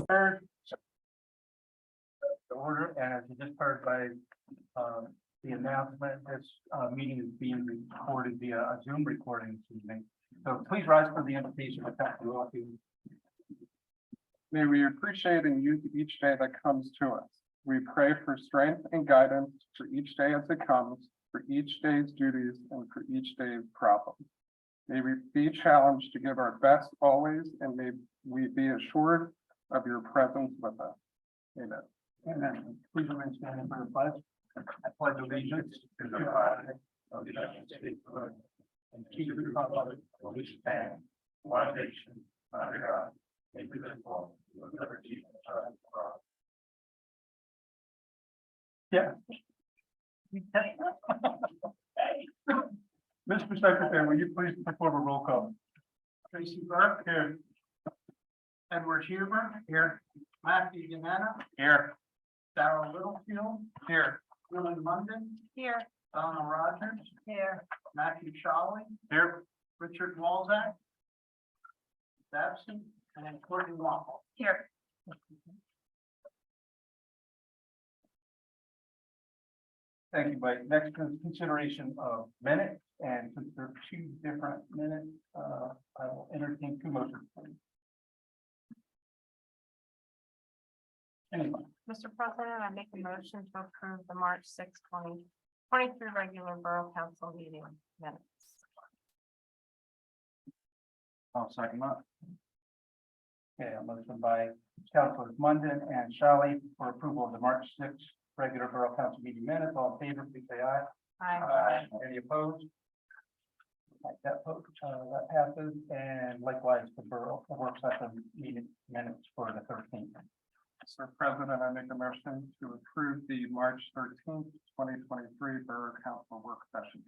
Third, the order, and as you just heard by the announcement, this meeting is being recorded via a Zoom recording this evening. So please rise for the invitation of Dr. Wilkie. May we appreciate and use each day that comes to us. We pray for strength and guidance for each day as it comes, for each day's duties, and for each day's problems. May we be challenged to give our best always, and may we be assured of your presence with us. Amen. Amen. Please remain standing for the pledge. I pledge allegiance to the flag of the United States of America and to the republic for which it stands, one nation, under God, indivisible, with liberty and justice for all. Yeah. Mr. Secretary, will you please perform a roll call? Tracy Burke. Here. Edward Huber. Here. Matthew Yanana. Here. Darrell Littlefield. Here. Willie Munden. Here. Donna Rogers. Here. Matthew Shawley. Here. Richard Walzak. Absent. And Courtney Waffle. Here. Thank you, Mike. Next is consideration of minutes, and since there are two different minutes, I will entertain two motions. Anyone? Mr. President, I make a motion to approve the March 6, 2023 regular Borough Council meeting minutes. I'll second that. Okay, a motion by Councilors Munden and Shelley for approval of the March 6th regular Borough Council meeting minutes. All in favor, please say aye. Aye. Any opposed? Like that vote, that passes, and likewise the Borough work session meeting minutes for the 13th. Mr. President, I make a motion to approve the March 13th, 2023 Borough Council work session.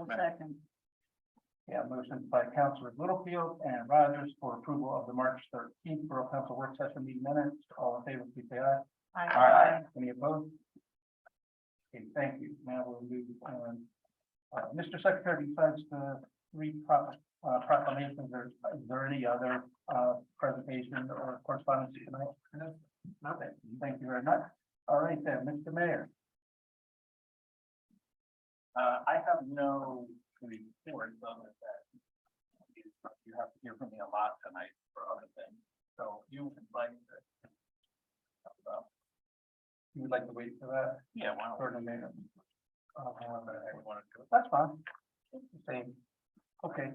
Second. Yeah, motion by Councilors Littlefield and Rogers for approval of the March 13th Borough Council work session meeting minutes. All in favor, please say aye. Aye. Any opposed? Okay, thank you. Now we'll move on. Mr. Secretary, besides the three proclamations, is there any other presentation or correspondence tonight? No. Okay, thank you very much. All right then, Mr. Mayor. I have no report other than you have to hear from me a lot tonight for other things. So you would like to. You would like to wait for that? Yeah, why don't For the mayor. we want to do it? That's fine. It's the same. Okay.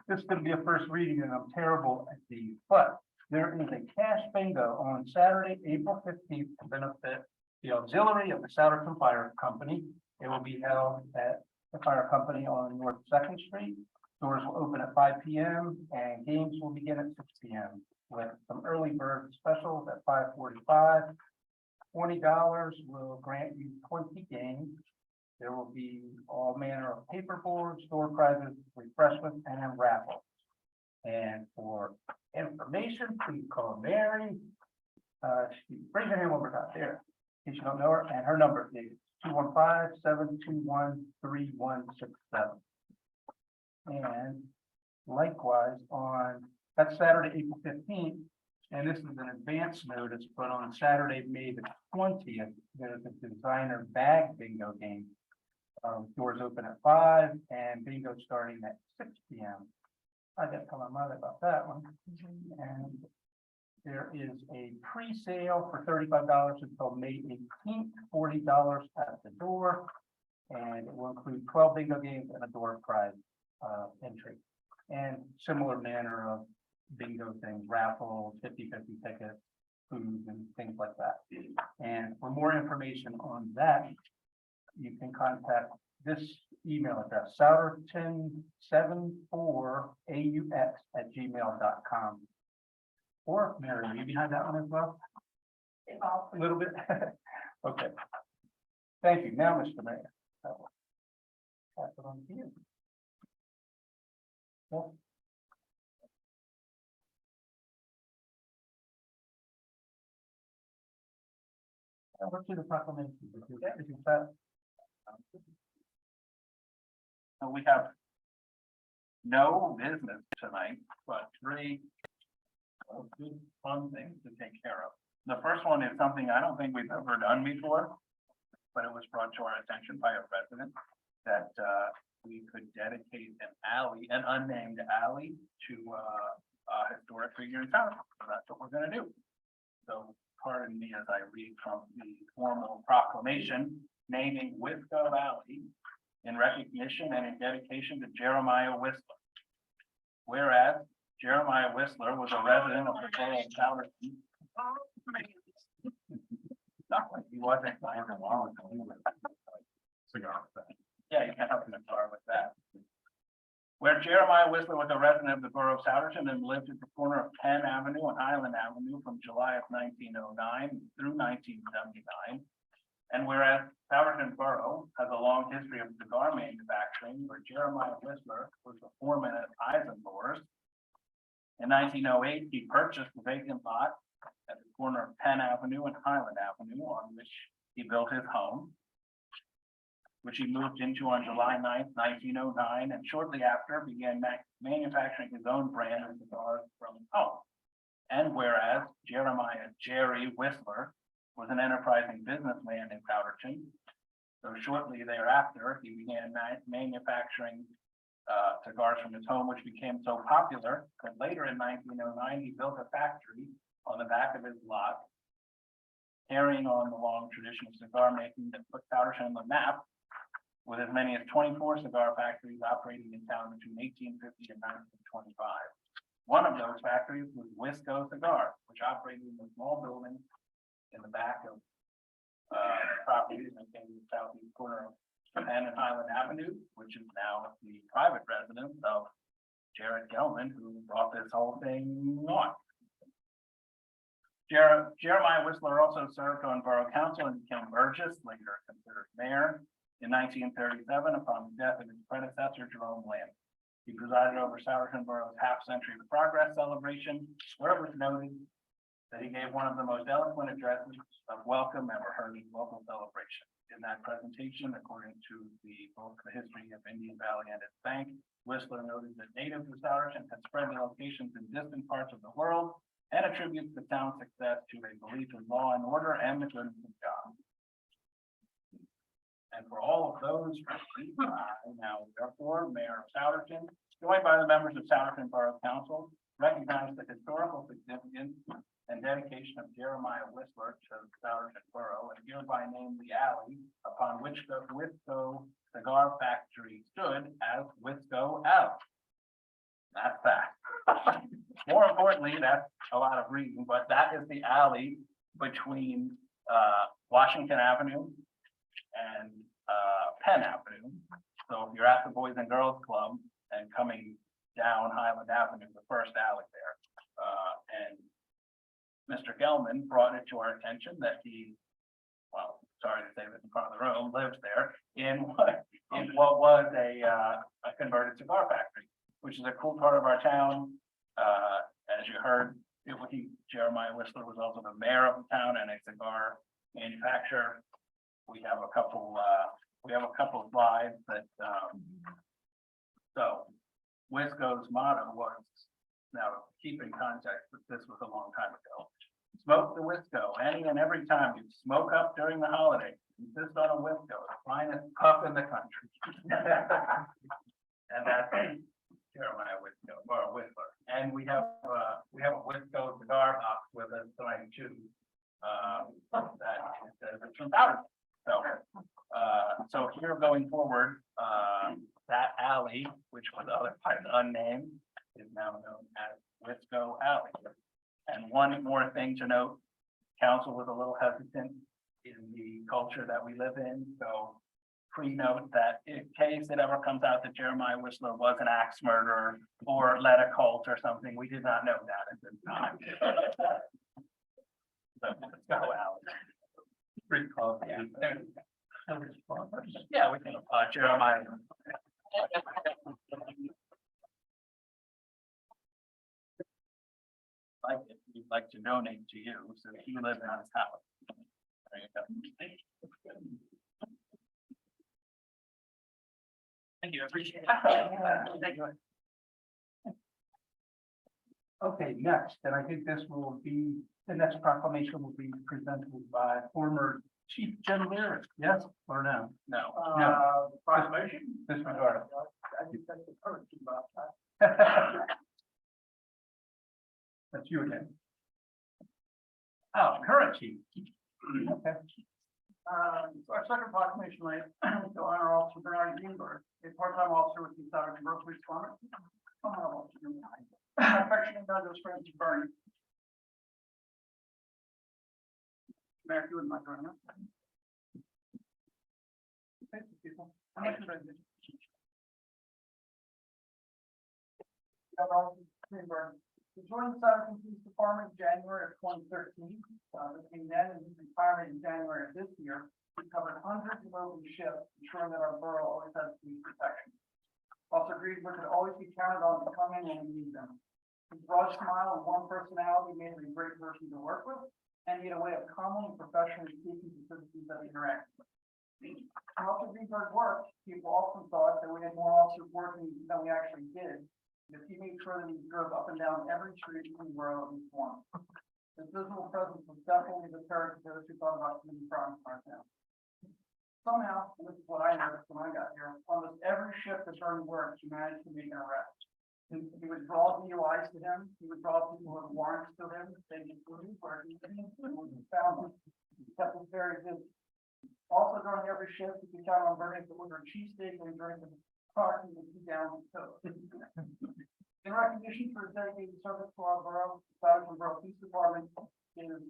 This is gonna be a first reading and I'm terrible at these, but there is a cash bingo on Saturday, April 15th to benefit the auxiliary of the Souderton Fire Company. It will be held at the fire company on North Second Street. Doors will open at 5 p.m. and games will begin at 6 p.m. with some early bird specials at 5:45. $20 will grant you 20 games. There will be all manner of paper boards, door prizes, refreshments, and raffles. And for information, please call Mary. Raise your hand one more time there, in case you don't know her, and her number is 215-721-3167. And likewise on, that's Saturday, April 15th, and this is an advance notice, but on Saturday, May the 20th, there's a designer bag bingo game. Doors open at 5 and bingo starting at 6 p.m. I got to tell my mother about that one. And there is a pre-sale for $35 until May 18th, $40 at the door. And it will include 12 bingo games and a door prize entry. And similar manner of bingo things, raffles, 50/50 tickets, food and things like that. And for more information on that, you can contact this email address, souderton74aux@gmail.com. Or Mary, are you behind that one as well? A little bit. Okay. Thank you. Now, Mr. Mayor. I will pass it on to you. Well, let's do the proclamation. If you pass. So we have no business tonight, but three good, fun things to take care of. The first one is something I don't think we've ever done before, but it was brought to our attention by a resident that, we could dedicate an alley, an unnamed alley to, a historic figure in town. So that's what we're gonna do. So pardon me as I read from the formal proclamation naming Wisco Alley in recognition and in dedication to Jeremiah Whistler. Whereas Jeremiah Whistler was a resident of the borough of Souderton. Not like he wasn't. Cigar. Yeah, you can help in the car with that. Where Jeremiah Whistler was a resident of the borough of Souderton and lived at the corner of Penn Avenue and Highland Avenue from July of 1909 through 1979. And whereas Souderton Borough has a long history of cigar manufacturing, where Jeremiah Whistler was the foreman at Eisenlohr's. In 1908, he purchased the vacant lot at the corner of Penn Avenue and Highland Avenue, on which he built his home, which he moved into on July 9th, 1909, and shortly after began manufacturing his own brand of cigars from his home. And whereas Jeremiah Jerry Whistler was an enterprising businessman in Souderton, so shortly thereafter, he began manufacturing cigars from his home, which became so popular that later in 1909, he built a factory on the back of his lot, carrying on the long tradition of cigar making that put Souderton on the map, with as many as 24 cigar factories operating in town between 1850 and 1925. One of those factories was Wisco Cigar, which operated in a small building in the back of properties in the southeast corner of Penn and Highland Avenue, which is now the private residence of Jared Gelman, who brought this whole thing on. Jeremiah Whistler also served on Borough Council and became Burgess, later considered mayor, in 1937 upon the death of his predecessor, Jerome Lamb. He presided over Souderton Borough's half-century of progress celebration, where it was noted that he gave one of the most eloquent addresses of welcome ever heard in local celebration. In that presentation, according to both the history of Indian Valley and its bank, Whistler noted that natives of Souderton had spread their locations in distant parts of the world and attributes the town's success to a belief in law and order and the goodness of God. And for all of those reasons, I now therefore Mayor of Souderton, joined by the members of Souderton Borough Council, recognize the historical significance and dedication of Jeremiah Whistler to Souderton Borough, and hereby name the alley upon which the Wisco Cigar Factory stood as Wisco Alley. That's that. More importantly, that's a lot of reading, but that is the alley between Washington Avenue and Penn Avenue. So if you're at the Boys and Girls Club and coming down Highland Avenue, the first alley there, and Mr. Gelman brought it to our attention that he, well, sorry to say this in front of the room, lives there in what was a converted cigar factory, which is a cool part of our town. As you heard, Jeremiah Whistler was also the mayor of the town and a cigar manufacturer. We have a couple of slides that, so Wisco's motto was, now keep in context that this was a long time ago. Smoke the Wisco any and every time you smoke up during the holiday. Insist on a Wisco, the finest puff in the country. And that's Jeremiah Wisco, or Whistler. And we have a Wisco cigar box with us tonight too. That is from Souderton. So here going forward, that alley, which was otherwise unnamed, is now known as Wisco Alley. And one more thing to note, council was a little hesitant in the culture that we live in, so pre-note that in case it ever comes out that Jeremiah Whistler was an axe murderer or led a cult or something, we did not know that at this time. So Wisco Alley. Recall, yeah. Yeah, we can, Jeremiah. We'd like to donate to you, so if you live in this house. There you go. Thank you, I appreciate it. Thank you. Okay, next, and I think this will be, the next proclamation will be presented by former Chief Jim Leary, yes or no? No. Proclamation? Disregard. I think that's the first about that. That's you again. Oh, current chief. Okay. So our second proclamation tonight, to honor Officer Bernard Greenberg, a part-time officer with the Southern Borough Police Department. Affectionate Douglas Francis Bernie. Mayor, if you wouldn't mind joining us. Thank you, people. I'm not sure. Greenberg. He joined the Southern Police Department in January of 2013. Between then and his retirement in January of this year, he covered hundreds of open shifts, ensuring that our borough always has police protection. Officer Greenberg could always be counted on to come in when we need them. His broad smile and warm personality made him a great person to work with, and he had a way of calmly and professionally speaking to citizens that he interacted with. When Officer Greenberg worked, people often thought that we had more officers working than we actually did. Because he made sure that he drove up and down every street in the borough of each one. His visible presence was definitely the deterrent to those who thought about committing crimes in our town. Somehow, and this is what I noticed when I got here, almost every shift that Bernie worked, he managed to make an arrest. He would draw DUIs to him, he would draw people with warrants to him, they just wouldn't work, he found him, he kept us very busy. Also during every shift, you could count on Bernie to order a cheesesteak and drink the parking would be down the toast. In recognition for his dedicated service to our borough, the Southern Borough Police Department is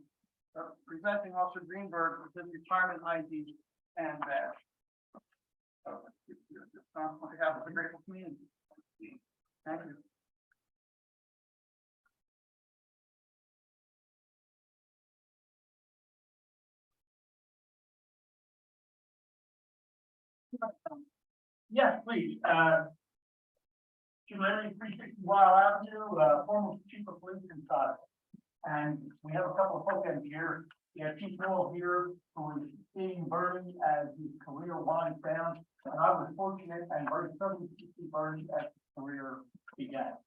presenting Officer Greenberg with his retirement ID and badge. So, on behalf of the grateful community. Thank you. Yes, please, Larry, 360 Wild Avenue, former chief of police in Sodom. And we have a couple of folks in here. We have Chief Noel here, who is seeing Bernie as his career winds down. And I was fortunate and very privileged to see Bernie as his career began.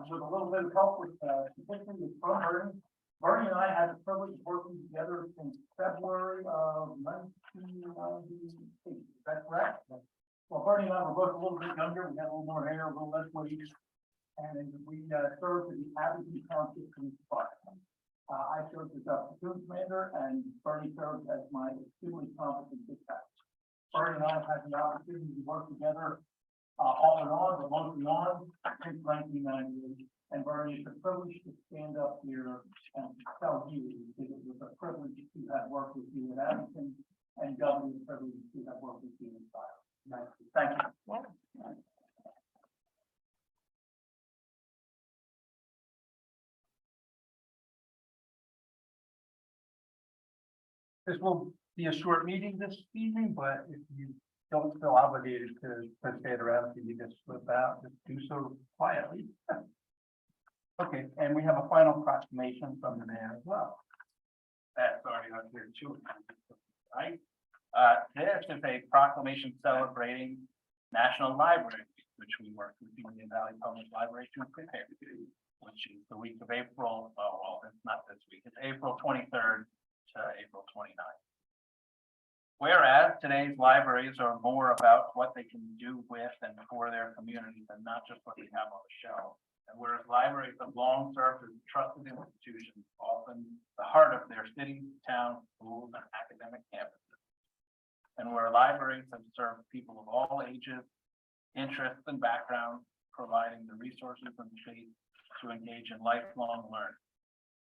With a little bit of help with statistics from Bernie. Bernie and I had the privilege of working together since February of 1998. Is that correct? Well, Bernie and I were both a little bit younger. We had a little more hair, a little less weight. And we served in the Abington Township Police Department. I served as a platoon commander, and Bernie served as my extremely competent dispatcher. Bernie and I have had the opportunity to work together off and on, but mostly on since 1998. And Bernie, it's a privilege to stand up here and tell you that it was a privilege to have worked with you in Abington, and doubly a privilege to have worked with you in Fire. Thank you. This will be a short meeting this evening, but if you don't feel obligated to stay around, if you just slip out, just do so quietly. Okay, and we have a final proclamation from the mayor as well. That's already on here too. Right? This is a proclamation celebrating National Library Week, which we work with the Union Valley Public Library to prepare, which is the week of April. Oh, well, it's not this week. It's April 23rd to April 29th. Whereas today's libraries are more about what they can do with and for their communities and not just what they have on the shelf. And whereas libraries have long served as trusted institutions, often the heart of their cities, towns, schools, and academic campuses. And where libraries have served people of all ages, interests, and backgrounds, providing the resources and faith to engage in lifelong learning.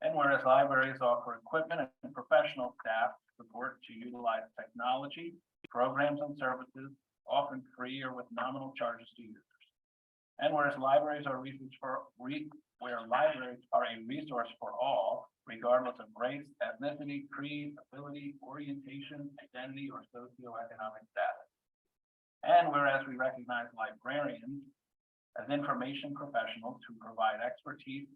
And whereas libraries offer equipment and professional staff support to utilize technology, programs, and services, often free or with nominal charges to users. And whereas libraries are a resource for all, regardless of race, ethnicity, creed, ability, orientation, identity, or socioeconomic status. And whereas we recognize librarians as information professionals who provide expertise,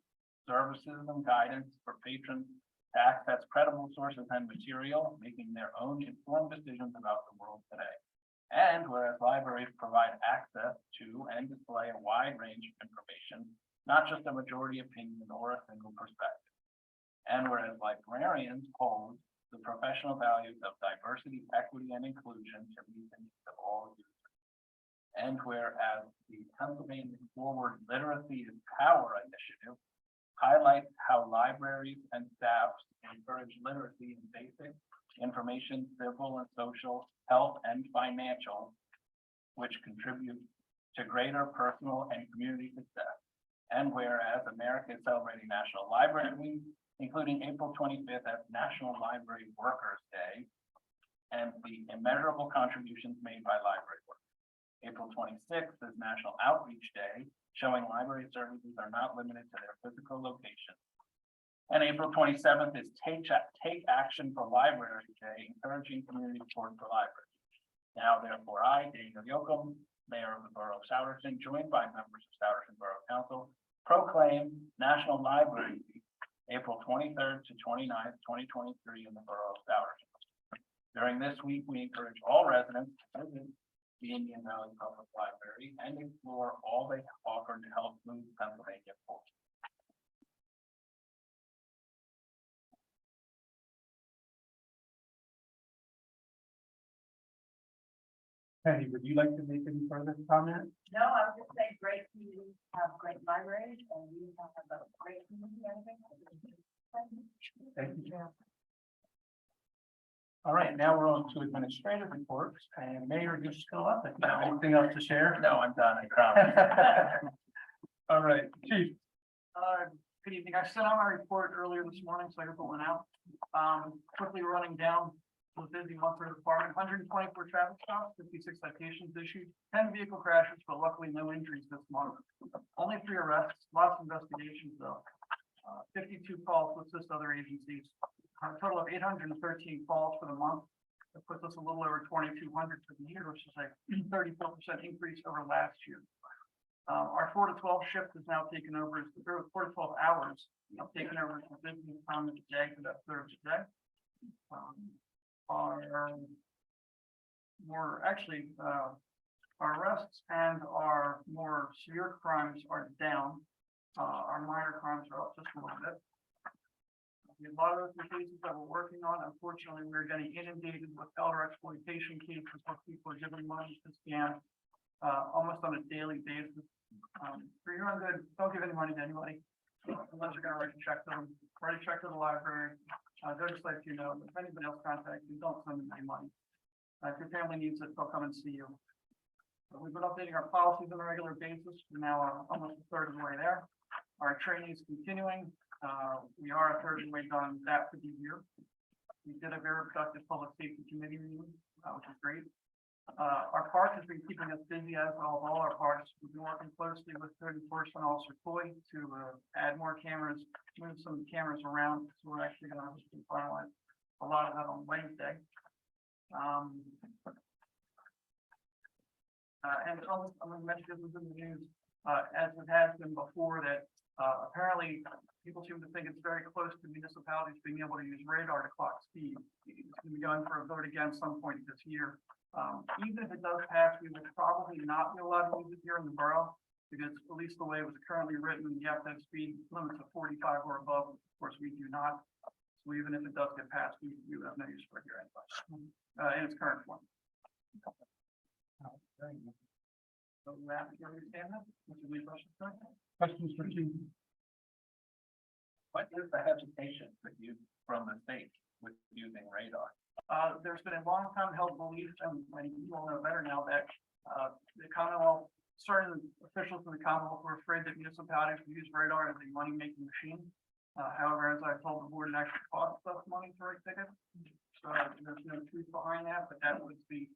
services, and guidance for patrons to access credible sources and material, making their own informed decisions about the world today. And whereas libraries provide access to and display a wide range of information, not just a majority opinion or a single perspective. And whereas librarians hold the professional values of diversity, equity, and inclusion to meet the needs of all users. And whereas the Pennsylvania Forward Literacy is Power initiative highlights how libraries and staffs encourage literacy in basic information, civil and social, health, and financial, which contribute to greater personal and community success. And whereas America is celebrating National Library Week, including April 25th as National Library Workers Day, and the immeasurable contributions made by library workers. April 26th is National Outreach Day, showing library services are not limited to their physical location. And April 27th is Take Action for Library Day, encouraging community support for libraries. Now, therefore, I, Daniel Yoakum, Mayor of the Borough of Souderton, joined by members of Souderton Borough Council, proclaim National Library Week, April 23rd to 29th, 2023 in the Borough of Souderton. During this week, we encourage all residents to visit the Indian Valley Public Library and explore all they offer to help move Pennsylvania forward. Penny, would you like to make any further comment? No, I would just say great communities have great libraries and we have a great community, I think. Thank you. All right, now we're on to administrative reports, and Mayor, you're still up. If you have anything else to share? No, I'm done, I promise. All right, Chief. Good evening. I sent out my report earlier this morning, so I hope it went out. Quickly running down the busy month for the department, 124 traffic stops, 56 citations issued, 10 vehicle crashes, but luckily no injuries this month. Only 3 arrests, lots of investigations though. 52 calls to assist other agencies. A total of 813 calls for the month. That puts us a little over 2,200 for the year, which is a 34% increase over last year. Our 4 to 12 shift is now taken over, 4 to 12 hours, taken over the business time of the day for that third day. Our arrests and our more severe crimes are down. Our minor crimes are up just a little bit. A lot of those are cases that we're working on. Unfortunately, we're getting inundated with elder exploitation cases where people are giving money to scam almost on a daily basis. For your own good, don't give any money to anybody unless you're going to write a check to them. Write a check to the library. They'll just let you know. If anybody else contacts you, don't send them any money. If your family needs it, they'll come and see you. We've been updating our policies on a regular basis. We're now almost a third of the way there. Our training is continuing. We are a third of the way done that for the year. We did a very productive public safety committee meeting, which is great. Our park has been keeping us busy, as all our parks. We've been working closely with 30 Enforcement Officer Coy to add more cameras, move some cameras around. So we're actually going to finalize a lot of that on Wednesday. And I'm going to mention this in the news, as it has been before, that apparently people seem to think it's very close to municipalities being able to use radar to clock speed. It's going to be going for a vote again some point this year. Even if it does pass, we will probably not be allowed to use it here in the borough, because at least the way it was currently written, you have to have speed limits of 45 or above. Of course, we do not. So even if it does get passed, we would have no use for it here anyway, in its current form. So Matt, you understand that? Any questions? Questions for Chief? What is the hesitation that you from the state with using radar? There's been a long time held belief, and you all know better now, that the Commonwealth, certain officials in the Commonwealth were afraid that municipalities would use radar as a money-making machine. However, as I told the board, it actually costs us money to write tickets. So there's no truth behind that, but that was the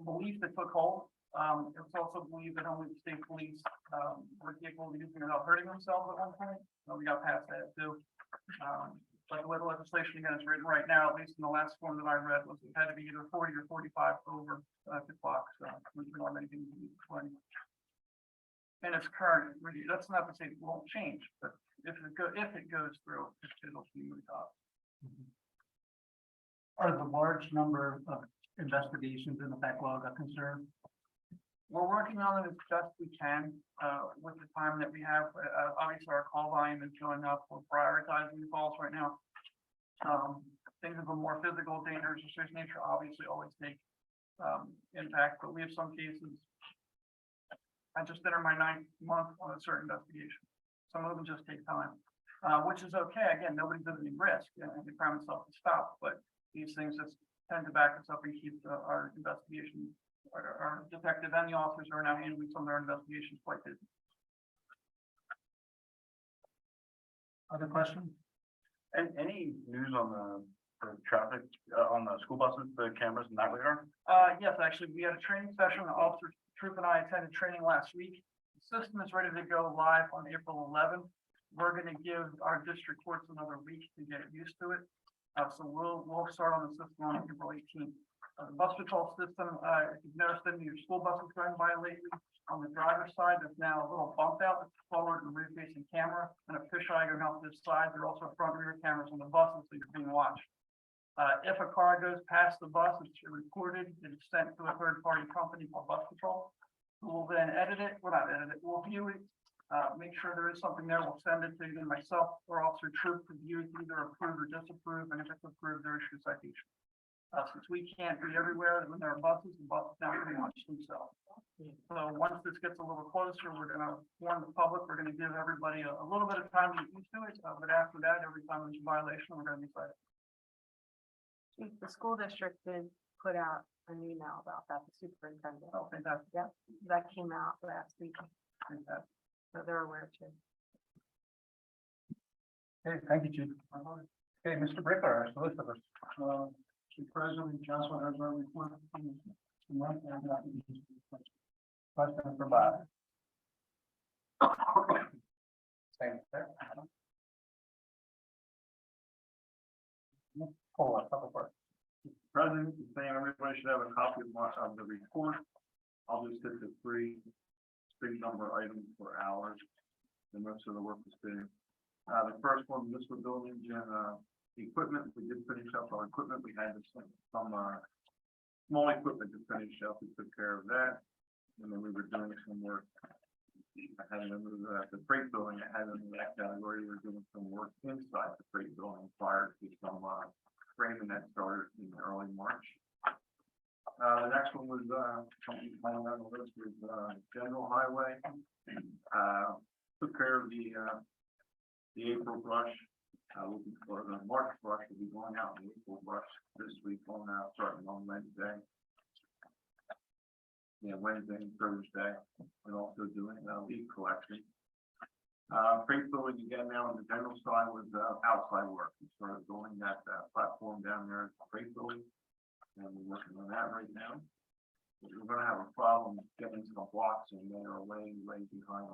belief that took hold. It was also believed that only the state police were capable of using it without hurting themselves at one point. So we got past that too. But the way the legislation again is written right now, at least in the last form that I read, was it had to be either 40 or 45 over the clock. So we can all make it 20. And it's current. That's not to say it won't change, but if it goes through, it'll be moved up. Are the large number of investigations in the backlog a concern? We're working on it as best we can, with the time that we have. Obviously, our call volume is going up. We're prioritizing the calls right now. Things of a more physical, dangerous, or serious nature obviously always take, impact, but we have some cases. I just entered my 9th month on a certain investigation. Some of them just take time, which is okay. Again, nobody's at any risk, and the crime itself is stopped, but these things just tend to back us up and keep our investigation, our detective and the officers who are now handling some of their investigations quite busy. Other questions? And any news on the traffic, on the school buses, the cameras in that regard? Yes, actually, we had a training session. The officer troop and I attended training last week. The system is ready to go live on April 11th. We're going to give our district courts another week to get used to it. So we'll start on the system on April 18th. The bus patrol system, if you've noticed in your school buses going by lately, on the driver's side, there's now a little bump out, that's forward and rear facing camera, and a fisheye going out this side. There are also front and rear cameras on the buses, so you're being watched. If a car goes past the bus, it's recorded and sent to a third party company called Bus Patrol, who will then edit it, well, not edit it, we'll view it, make sure there is something there, we'll send it to either myself or Officer Troop to view it, either approve or disapprove, and if it's approved, there issue citation. Since we can't be everywhere when there are buses, the buses now pretty much themselves. So once this gets a little closer, we're gonna warn the public, we're gonna give everybody a little bit of time to get used to it, but after that, every time there's a violation, we're gonna be cited. The school district did put out an email about that, the superintendent. Oh, fantastic. Yep, that came out last week, Fantastic. so they're aware too. Okay, thank you, Chief. Okay, Mr. Bricker, our solicitor. Mr. President, Council has our report. Question for Bob. Thanks, sir. Hold on, couple first. President, saying everybody should have a copy of the report. I'll just hit the three big number items for hours. The most of the work is finished. The first one, municipal buildings and equipment. We did finish up our equipment. We had some small equipment to finish up. We took care of that. And then we were doing some work. I had to move the freight building. I had in that category. We were doing some work inside the freight building prior to some framing that started in early March. The next one was something on the list was general highway. Took care of the April brush. Or the March brush will be going out in the April brush this week on starting on Wednesday. Yeah, Wednesday and Thursday, and also doing leaf collection. Freight building again now on the general side was outside work. We started building that platform down there at the freight building, and we're working on that right now. But we're going to have a problem getting some blocks in there, way behind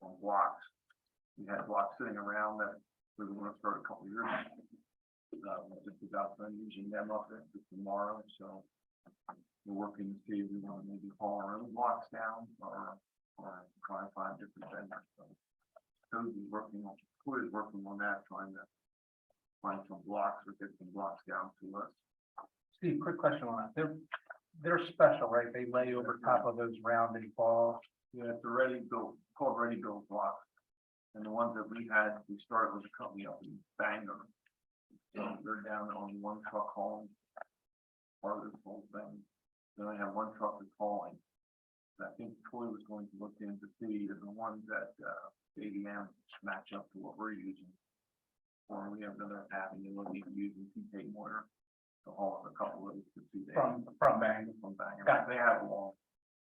on blocks. We had blocks sitting around that we were going to start a couple of years ago. We're just about done using them up there for tomorrow, so we're working to see if we want to maybe haul our own blocks down or try and find different vendors. So Cody's working on that, trying to find some blocks or get some blocks down to us. Steve, quick question on that. They're special, right? They lay over top of those rounded balls. Yeah, it's already built, called ready built blocks. And the ones that we started with a company up in Bangor. So they're down on one truck hauling part of this whole thing. Then I have one truck that's hauling. I think Troy was going to look in to see if the ones that ADM match up to what we're using. Or we have another avenue of using T-tape mortar to haul a couple of these to see From Bangor. From Bangor. Got it. They have a long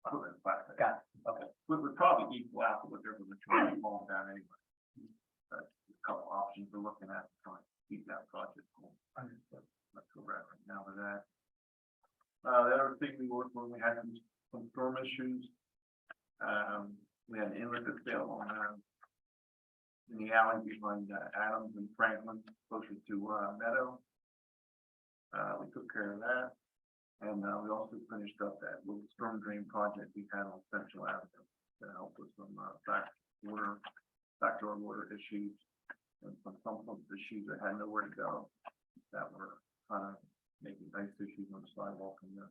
equipment plastic. Got it. Okay. We would probably equal out what they're going to try and haul down anyway. But a couple options we're looking at to try and keep that project going. Understood. Let's go right now with that. The other thing we worked when we had some storm issues. We had an inlet that failed on in the alley behind Adams and Franklin, closer to Meadow. We took care of that, and we also finished up that little storm drain project we had on Central Avenue to help with some backdoor water issues and some issues that had nowhere to go that were kind of making nice issues on the sidewalk and the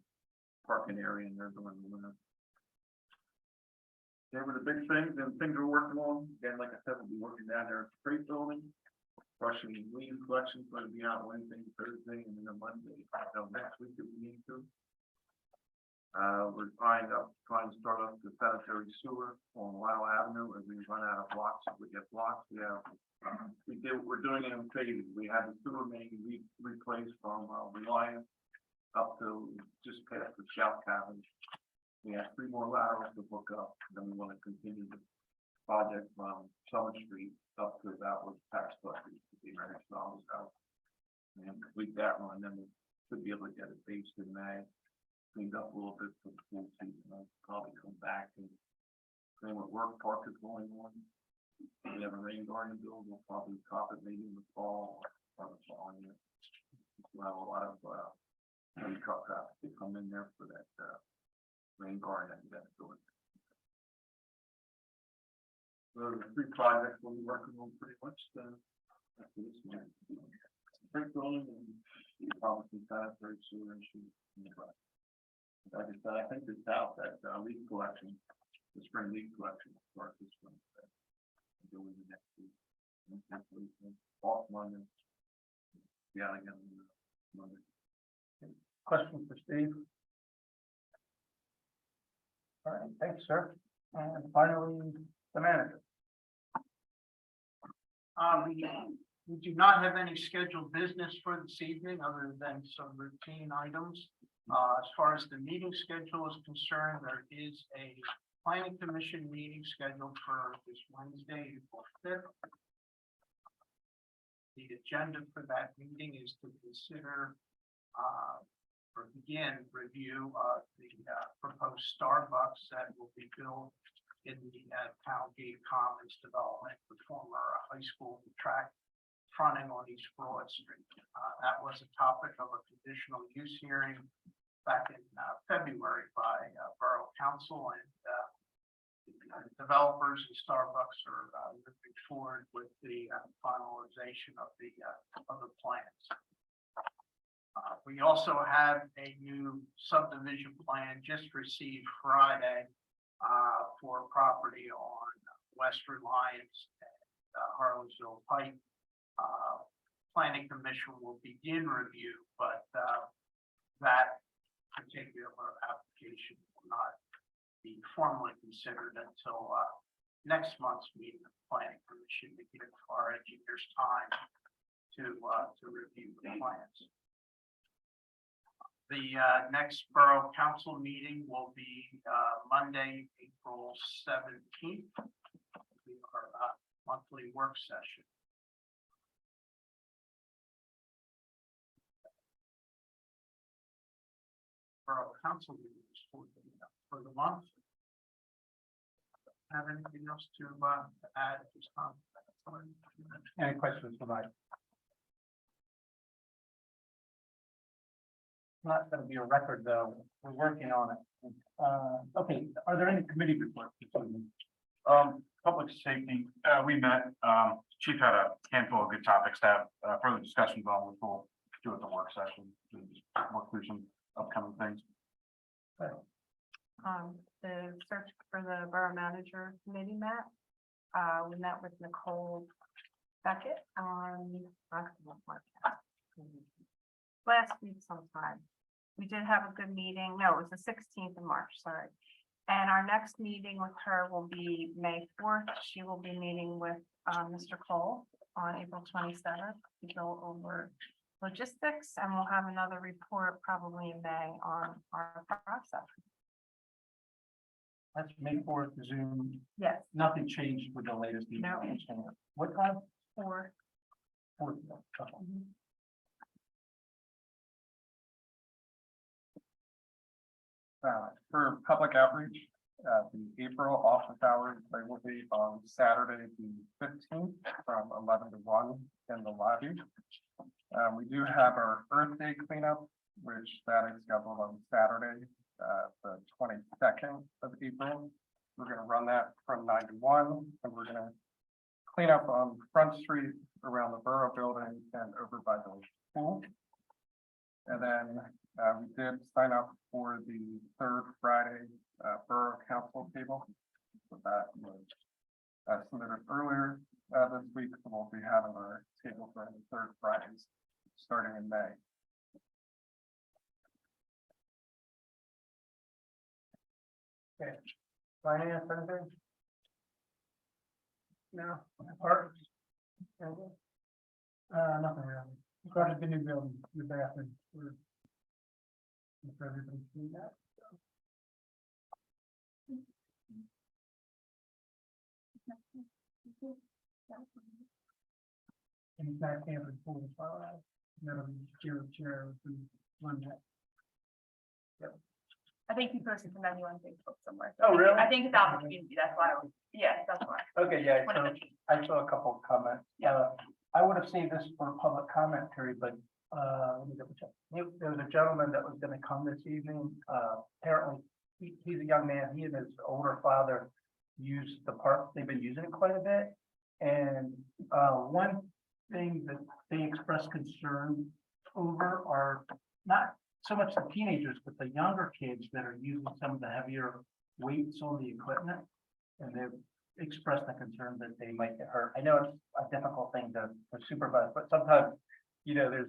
parking area, and they're doing the winter. They were the big things and things we're working on. Again, like I said, we'll be working down there at the freight building. Russian leaf collection is going to be out Wednesday, Thursday, and then Monday, next week if we need to. We're trying to start up the sanitary sewer on Lyle Avenue as we run out of blocks. If we get blocks, we're doing it in phases. We had the sewer main replaced from Reliance up to just past the shout cabin. We have 3 more laterals to hook up. Then we want to continue the project from Summer Street up to about where the tax collector used to be, right next to Al's house. And complete that one, then we should be able to get it based in May. Cleaned up a little bit for the full season. I'll probably come back and same with work park is going on. We have a rain garden build. We'll probably top it maybe in the fall or the following year. We'll have a lot of heavy truck traffic to come in there for that rain garden that we got to do it. So the 3 projects we'll be working on pretty much after this one. Brick building and probably sanitary sewer issues in the back. Like I said, I think it's out that leaf collection, the spring leaf collection will start this one. Go in the next week. Off Monday. Yeah, again, Monday. Question for Steve? All right, thanks, sir. And finally, the manager. We do not have any scheduled business for this evening other than some routine items. As far as the meeting schedule is concerned, there is a planning commission meeting scheduled for this Wednesday, April 5th. The agenda for that meeting is to consider or begin review of the proposed Starbucks that will be built in the Town Gate Commons development, the former high school track fronting on East Broad Street. That was a topic of a conditional use hearing back in February by Borough Council, and the developers and Starbucks are moving forward with the finalization of the plans. We also have a new subdivision plan just received Friday for property on West Reliance and Harleysville Pike. Planning Commission will begin review, but that particular application will not be formally considered until next month's meeting of the Planning Commission to give our engineers time to review the plans. The next Borough Council meeting will be Monday, April 17th. Our monthly work session. Borough Council meetings for the month. Have anything else to add at this time? Any questions for Mike? Not gonna be a record, though. We're working on it. Okay, are there any committee reports? Public safety, we met, chief had a handful of good topics to have further discussions on, which we'll do at the work session, to work through some upcoming things. The search for the borough manager committee met. We met with Nicole Beckett on last week sometime. We did have a good meeting. No, it was the 16th of March, sorry. And our next meeting with her will be May 4th. She will be meeting with Mr. Cole on April 27th to go over logistics, and we'll have another report probably in May on our process. That's May 4th Zoom. Yes, Nothing changed with the latest meeting. No. What time? 4. 4th. Okay. For public outreach, the April office hours, they will be on Saturday, the 15th from 11 to 1 in the lobby. We do have our Earth Day cleanup, which that is scheduled on Saturday, the 22nd of April. We're going to run that from 9 to 1, and we're going to clean up on Front Street around the Borough building and over by the pool. And then we did sign up for the third Friday Borough Council table. So Finance, anything? No, parks? Anything? Nothing really. Got the new building, the bathroom. If everybody's seen that. And it's not campus pool as well. That'll be chair and one that. I think you posted the menu on Facebook somewhere. Oh, really? I think it's opportunity, that's why, that's why. Okay, yeah, One of the- I saw a couple of comments. I would have saved this for public comment period, but, let me double check. There was a gentleman that was gonna come this evening, apparently, he's a young man, he and his older father use the park, they've been using it quite a bit. And, one thing that they expressed concern over are not so much the teenagers, but the younger kids that are using some of the heavier weights on the equipment. And they've expressed the concern that they might get hurt. I know it's a difficult thing to supervise, but sometimes, there's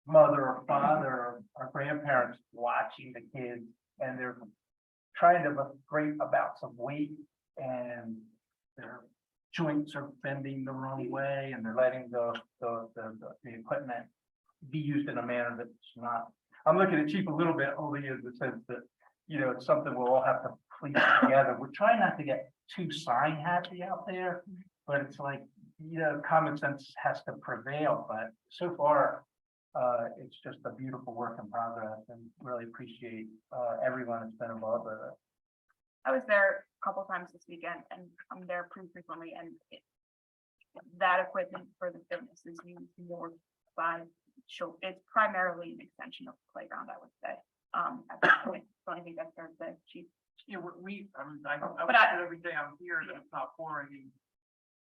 mother or father or grandparents watching the kids and they're trying to look great about some weight and their joints are bending the wrong way and they're letting the equipment be used in a manner that's not. I'm looking at Chief a little bit only in the sense that, it's something we'll all have to police together. We're trying not to get too sign happy out there, but it's like, common sense has to prevail, but so far, it's just a beautiful work in progress and really appreciate, everyone that's been involved with it. I was there a couple times this weekend and I'm there pretty frequently and that equipment for the fitness is used more by children. It's primarily an extension of the playground, I would say. At this point, so I think that's fair to say, Chief. Yeah, I But I- every day I'm here and it's not pouring.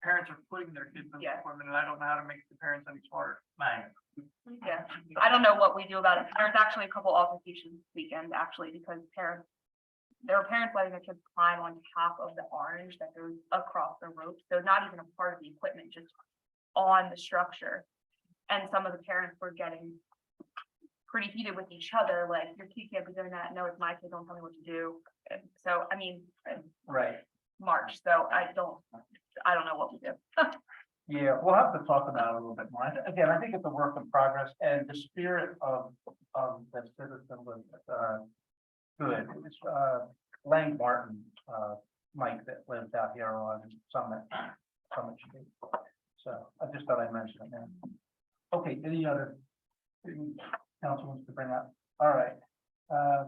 Parents are putting their kids in the Yeah. equipment and I don't know how to make the parents any smarter. Yeah, I don't know what we do about it. There's actually a couple altercations this weekend, actually, because there were parents letting their kids climb on top of the orange that goes across the rope. So not even a part of the equipment, just on the structure. And some of the parents were getting pretty heated with each other, like, your kid can't be doing that. No, it's my kid, don't tell me what to do. And so, I mean, Right. March, so I don't know what we do. Yeah, we'll have to talk about it a little bit more. Again, I think it's a work in progress and the spirit of the citizen was, good. It's, Lang Martin, Mike that lives out here on Summit Street. So I just thought I'd mention it now. Okay, any other council wants to bring up? All right,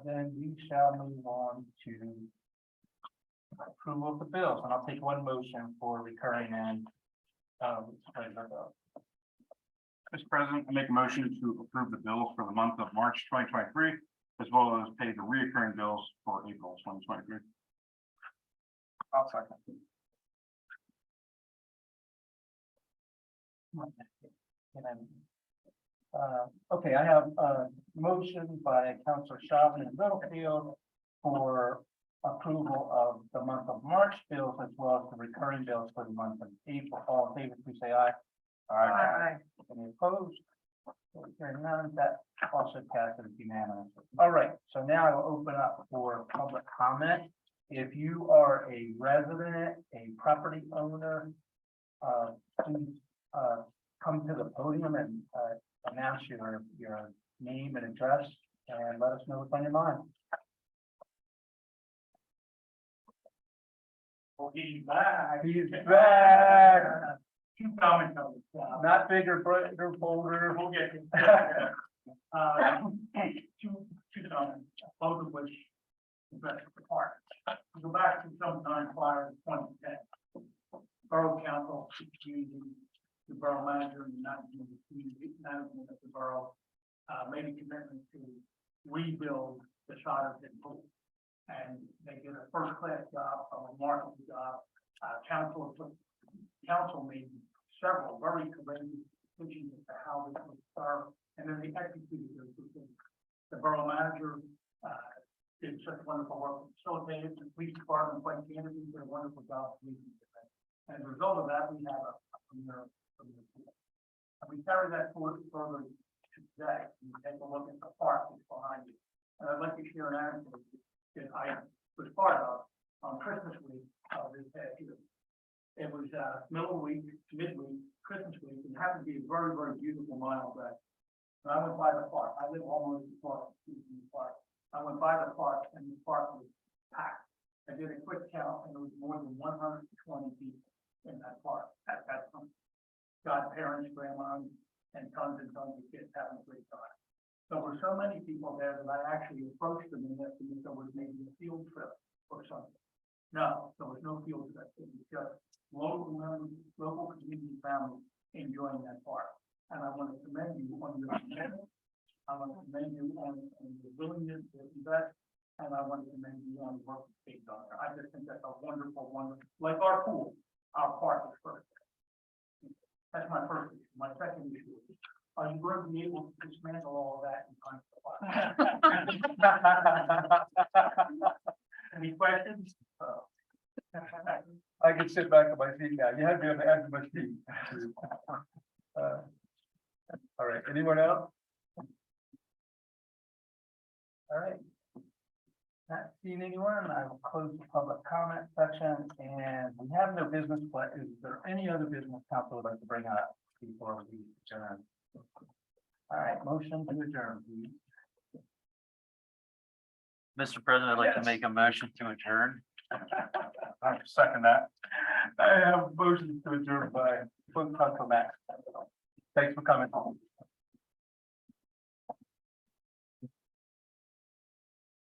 then we shall move on to approval of the bills, and I'll take one motion for recurring and Mr. President, I make a motion to approve the bills for the month of March 2023, as well as pay the reoccurring bills for April 2023. I'll second. Okay, I have a motion by Councilor Shelby and Littlefield for approval of the month of March bills as well as the recurring bills for the month of April. All in favor, please say aye. Aye. Any opposed? Hearing none, that also passes unanimously. All right, so now I will open up for public comment. If you are a resident, a property owner, please come to the podium and announce your name and address and let us know what's on your mind. He's back. He's back. Two comments on this. Not bigger, brighter, bolder. We'll get to two comments, both of which address the park. We go back to sometime prior to 2010. Borough Council, the borough manager and the management of the borough made a commitment to rebuild the Shotterton Pool. And they did a first-class job, a remarkable job. Council made several very courageous decisions as to how this would start, and then they executed those decisions. The borough manager did such wonderful work, facilitated the police department, quite candidly, did a wonderful job. And as a result of that, we have a premier from the pool. And we carry that forward further to today. You take a look at the park that's behind you. And I'd like to share an anecdote that I was part of on Christmas week, this past year. It was, middle of the week, midweek, Christmas week, and it happened to be a very, very beautiful mile day. And I went by the park, I live almost in the park, I went by the park and the park was packed. I did a quick count and there was more than 120 people in that park at that time. Godparents, grandma, and tons of kids having a great time. So there were so many people there that I actually approached them and asked them if there was maybe a field trip or something. No, there was no field trip, it was just local members, local community families enjoying that park. And I want to commend you on your commitment. I want to commend you on your willingness to invest. And I want to commend you on the work that's being done there. I just think that's a wonderful, like our pool, our park is first. That's my first issue. My second issue is, are you going to be able to dismantle all of that in time for the park? Any questions? I can sit back on my seat now. You had me on the edge of my seat. All right, anyone else? All right. Not seeing anyone, I will close the public comment section, and we have no business, but is there any other business council would like to bring up before we adjourn? All right, motion to adjourn, please. Mr. President, I'd like to Yes. make a motion to adjourn. I second that. I have motion to adjourn by Council Max. Thanks for coming home.